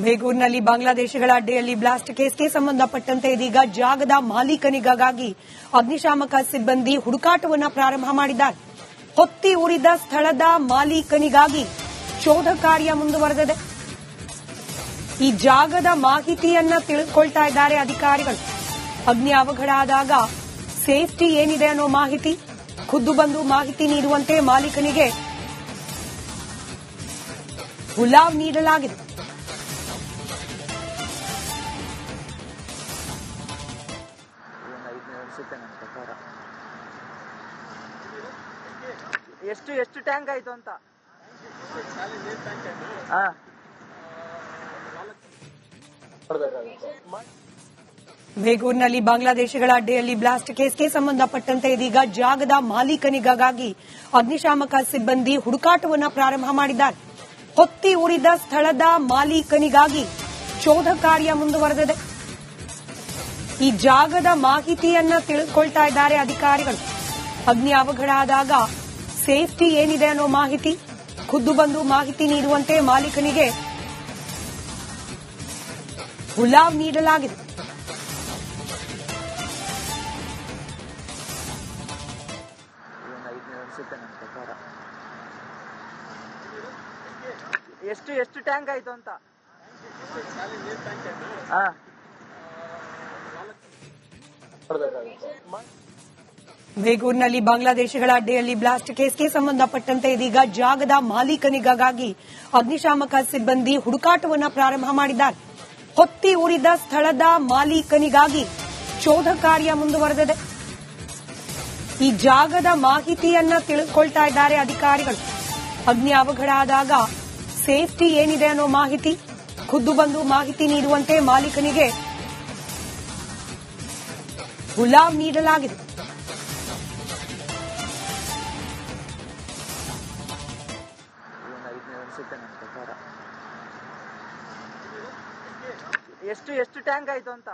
ಬೇಗೂರಿನಲ್ಲಿ ಬಾಂಗ್ಲಾದೇಶಿಗಳ ಅಡ್ಡೆಯಲ್ಲಿ blast ಕೇಸ್ಗೆ ಸಂಬಂಧಪಟ್ಟಂತೆ ಇದೀಗ ಜಾಗದ ಮಾಲೀಕನಿಗಾಗಿ ಅಗ್ನಿಶಾಮಕ ಸಿಬ್ಬಂದಿ ಹುಡುಕಾಟವನ್ನು ಪ್ರಾರಂಭ ಮಾಡಿದ್ದಾರೆ. ಹೊತ್ತಿ ಉರಿದ ಸ್ಥಳದ ಮಾಲೀಕನಿಗಾಗಿ ಶೋಧ ಕಾರ್ಯ ಮುಂದುವರೆದಿದೆ. ಈ ಜಾಗದ ಮಾಹಿತಿಯನ್ನ ತಿಳಿದುಕೊಳ್ತಾ ಇದ್ದಾರೆ ಅಧಿಕಾರಿಗಳು. ಅಗ್ನಿ ಅವಘಡ ಆದಾಗ ಸೇಫ್ಟಿ ಏನಿದೆ ಅನ್ನೋ ಮಾಹಿತಿ ಖುದ್ದು ಬಂದು ಮಾಹಿತಿ ನೀಡುವಂತೆ ಮಾಲೀಕನಿಗೆ ಹುಲಾವ್ ನೀಡಲಾಗಿದೆ. ಎಷ್ಟು ಟ್ಯಾಂಕ್ ಆಯ್ತು ಅಂತ ಬೇಗೂರಿನಲ್ಲಿ ಬಾಂಗ್ಲಾದೇಶಿಗಳ ಅಡ್ಡೆಯಲ್ಲಿ ಬ್ಲಾಸ್ಟ್ ಕೇಸ್ಗೆ ಸಂಬಂಧಪಟ್ಟಂತೆ ಇದೀಗ ಜಾಗದ ಮಾಲೀಕನಿಗಾಗಿ ಅಗ್ನಿಶಾಮಕ ಸಿಬ್ಬಂದಿ ಹುಡುಕಾಟವನ್ನು ಪ್ರಾರಂಭ ಮಾಡಿದ್ದಾರೆ. ಹೊತ್ತಿ ಉರಿದ ಸ್ಥಳದ ಮಾಲೀಕನಿಗಾಗಿ ಶೋಧ ಕಾರ್ಯ ಮುಂದುವರೆದಿದೆ. ಈ ಜಾಗದ ಮಾಹಿತಿಯನ್ನ ತಿಳಿದುಕೊಳ್ತಾ ಇದ್ದಾರೆ ಅಧಿಕಾರಿಗಳು. ಅಗ್ನಿ ಅವಘಡ ಆದಾಗ ಸೇಫ್ಟಿ ಏನಿದೆ ಅನ್ನೋ ಮಾಹಿತಿ ಖುದ್ದು ಬಂದು ಮಾಹಿತಿ ನೀಡುವಂತೆ ಮಾಲೀಕನಿಗೆ ಹುಲಾವ್ ನೀಡಲಾಗಿದೆ. ಎಷ್ಟು ಟ್ಯಾಂಕ್ ಆಯ್ತು ಅಂತ ಬೇಗೂರಿನಲ್ಲಿ ಬಾಂಗ್ಲಾದೇಶಿಗಳ ಅಡ್ಡೆಯಲ್ಲಿ ಬ್ಲಾಸ್ಟ್ ಕೇಸ್ಗೆ ಸಂಬಂಧಪಟ್ಟಂತೆ ಇದೀಗ ಜಾಗದ ಮಾಲೀಕನಿಗಾಗಿ ಅಗ್ನಿಶಾಮಕ ಸಿಬ್ಬಂದಿ ಹುಡುಕಾಟವನ್ನು ಪ್ರಾರಂಭ ಮಾಡಿದ್ದಾರೆ. ಹೊತ್ತಿ ಉರಿದ ಸ್ಥಳದ ಮಾಲೀಕನಿಗಾಗಿ ಶೋಧ ಕಾರ್ಯ ಮುಂದುವರೆದಿದೆ. ಈ ಜಾಗದ ಮಾಹಿತಿಯನ್ನ ತಿಳಿದುಕೊಳ್ತಾ ಇದ್ದಾರೆ ಅಧಿಕಾರಿಗಳು. ಅಗ್ನಿ ಅವಘಡ ಆದಾಗ ಸೇಫ್ಟಿ ಏನಿದೆ ಅನ್ನೋ ಮಾಹಿತಿ ಖುದ್ದು ಬಂದು ಮಾಹಿತಿ ನೀಡುವಂತೆ ಮಾಲೀಕನಿಗೆ ಹುಲಾವ್ ನೀಡಲಾಗಿದೆ. ಎಷ್ಟು ಟ್ಯಾಂಕ್ ಆಯ್ತು ಅಂತ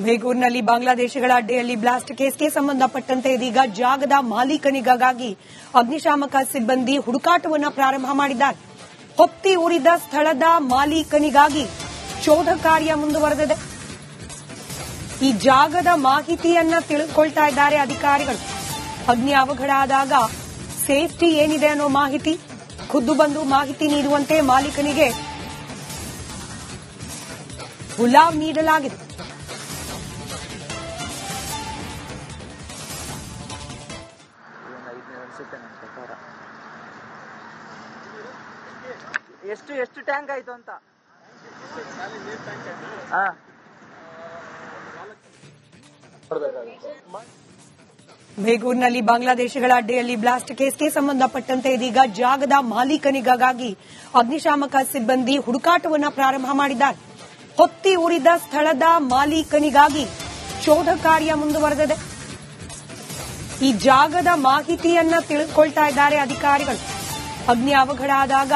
ಬೇಗೂರಿನಲ್ಲಿ ಬಾಂಗ್ಲಾದೇಶಿಗಳ ಅಡ್ಡೆಯಲ್ಲಿ ಬ್ಲಾಸ್ಟ್ ಕೇಸ್ಗೆ ಸಂಬಂಧಪಟ್ಟಂತೆ ಇದೀಗ ಜಾಗದ ಮಾಲೀಕನಿಗಾಗಿ ಅಗ್ನಿಶಾಮಕ ಸಿಬ್ಬಂದಿ ಹುಡುಕಾಟವನ್ನು ಪ್ರಾರಂಭ ಮಾಡಿದ್ದಾರೆ. ಹೊತ್ತಿ ಉರಿದ ಸ್ಥಳದ ಮಾಲೀಕನಿಗಾಗಿ ಶೋಧ ಕಾರ್ಯ ಮುಂದುವರೆದಿದೆ. ಈ ಜಾಗದ ಮಾಹಿತಿಯನ್ನ ತಿಳಿದುಕೊಳ್ತಾ ಇದ್ದಾರೆ ಅಧಿಕಾರಿಗಳು. ಅಗ್ನಿ ಅವಘಡ ಆದಾಗ ಸೇಫ್ಟಿ ಏನಿದೆ ಅನ್ನೋ ಮಾಹಿತಿ ಖುದ್ದು ಬಂದು ಮಾಹಿತಿ ನೀಡುವಂತೆ ಮಾಲೀಕನಿಗೆ ಹುಲಾವ್ ನೀಡಲಾಗಿದೆ. ಎಷ್ಟು ಟ್ಯಾಂಕ್ ಆಯ್ತು ಅಂತ ಬೇಗೂರಿನಲ್ಲಿ ಬಾಂಗ್ಲಾದೇಶಿಗಳ ಅಡ್ಡೆಯಲ್ಲಿ ಬ್ಲಾಸ್ಟ್ ಕೇಸ್ಗೆ ಸಂಬಂಧಪಟ್ಟಂತೆ ಇದೀಗ ಜಾಗದ ಮಾಲೀಕನಿಗಾಗಿ ಅಗ್ನಿಶಾಮಕ ಸಿಬ್ಬಂದಿ ಹುಡುಕಾಟವನ್ನು ಪ್ರಾರಂಭ ಮಾಡಿದ್ದಾರೆ. ಹೊತ್ತಿ ಉರಿದ ಸ್ಥಳದ ಮಾಲೀಕನಿಗಾಗಿ ಶೋಧ ಕಾರ್ಯ ಮುಂದುವರೆದಿದೆ. ಈ ಜಾಗದ ಮಾಹಿತಿಯನ್ನ ತಿಳಿದುಕೊಳ್ತಾ ಇದ್ದಾರೆ ಅಧಿಕಾರಿಗಳು. ಅಗ್ನಿ ಅವಘಡ ಆದಾಗ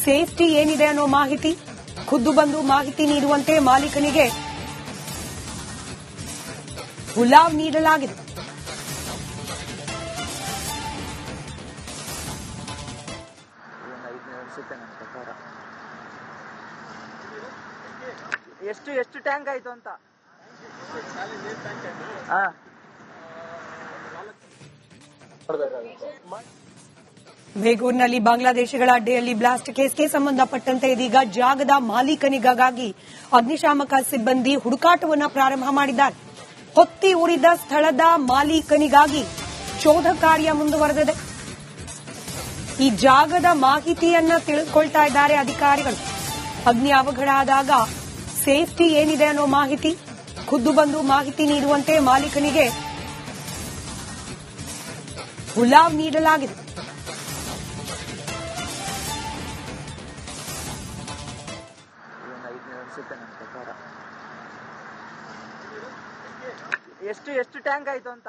ಸೇಫ್ಟಿ ಏನಿದೆ ಅನ್ನೋ ಮಾಹಿತಿ ಖುದ್ದು ಬಂದು ಮಾಹಿತಿ ನೀಡುವಂತೆ ಮಾಲೀಕನಿಗೆ ಹುಲಾವ್ ನೀಡಲಾಗಿದೆ. ಎಷ್ಟು ಟ್ಯಾಂಕ್ ಆಯ್ತು ಅಂತ ಬೇಗೂರಿನಲ್ಲಿ ಬಾಂಗ್ಲಾದೇಶಿಗಳ ಅಡ್ಡೆಯಲ್ಲಿ ಬ್ಲಾಸ್ಟ್ ಕೇಸ್ಗೆ ಸಂಬಂಧಪಟ್ಟಂತೆ ಇದೀಗ ಜಾಗದ ಮಾಲೀಕನಿಗಾಗಿ ಅಗ್ನಿಶಾಮಕ ಸಿಬ್ಬಂದಿ ಹುಡುಕಾಟವನ್ನು ಪ್ರಾರಂಭ ಮಾಡಿದ್ದಾರೆ. ಹೊತ್ತಿ ಉರಿದ ಸ್ಥಳದ ಮಾಲೀಕನಿಗಾಗಿ ಶೋಧ ಕಾರ್ಯ ಮುಂದುವರೆದಿದೆ. ಈ ಜಾಗದ ಮಾಹಿತಿಯನ್ನ ತಿಳಿದುಕೊಳ್ತಾ ಇದ್ದಾರೆ ಅಧಿಕಾರಿಗಳು. ಅಗ್ನಿ ಅವಘಡ ಆದಾಗ ಸೇಫ್ಟಿ ಏನಿದೆ ಅನ್ನೋ ಮಾಹಿತಿ ಖುದ್ದು ಬಂದು ಮಾಹಿತಿ ನೀಡುವಂತೆ ಮಾಲೀಕನಿಗೆ ಹುಲಾವ್ ನೀಡಲಾಗಿದೆ. ಎಷ್ಟು ಟ್ಯಾಂಕ್ ಆಯ್ತು ಅಂತ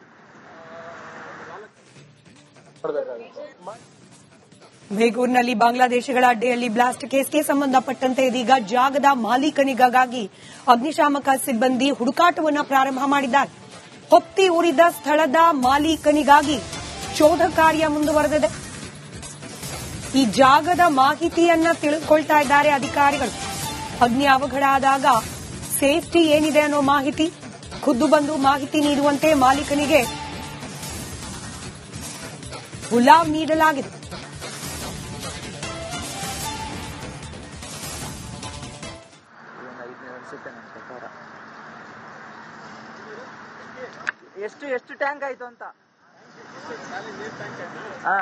ಬೇಗೂರಿನಲ್ಲಿ ಬಾಂಗ್ಲಾದೇಶಗಳ ಅಡ್ಡೆಯಲ್ಲಿ ಬ್ಲಾಸ್ಟ್ ಕೇಸ್ಗೆ ಸಂಬಂಧಪಟ್ಟಂತೆ ಇದೀಗ ಜಾಗದ ಮಾಲೀಕನಿಗಾಗಿ ಅಗ್ನಿಶಾಮಕ ಸಿಬ್ಬಂದಿ ಹುಡುಕಾಟವನ್ನು ಪ್ರಾರಂಭ ಮಾಡಿದ್ದಾರೆ. ಹೊತ್ತಿ ಉರಿದ ಸ್ಥಳದ ಮಾಲೀಕನಿಗಾಗಿ ಶೋಧ ಕಾರ್ಯ ಮುಂದುವರೆದಿದೆ. ಈ ಜಾಗದ ಮಾಹಿತಿಯನ್ನ ತಿಳಿದುಕೊಳ್ತಾ ಇದ್ದಾರೆ ಅಧಿಕಾರಿಗಳು. ಅಗ್ನಿ ಅವಘಡ ಆದಾಗ ಸೇಫ್ಟಿ ಏನಿದೆ ಅನ್ನೋ ಮಾಹಿತಿ ಖುದ್ದು ಬಂದು ಮಾಹಿತಿ ನೀಡುವಂತೆ ಮಾಲೀಕನಿಗೆ ಗುಲಾಬ್ ನೀಡಲಾಗಿದೆ. ಎಷ್ಟು ಟ್ಯಾಂಕ್ ಆಯ್ತು ಅಂತ? ಹಾ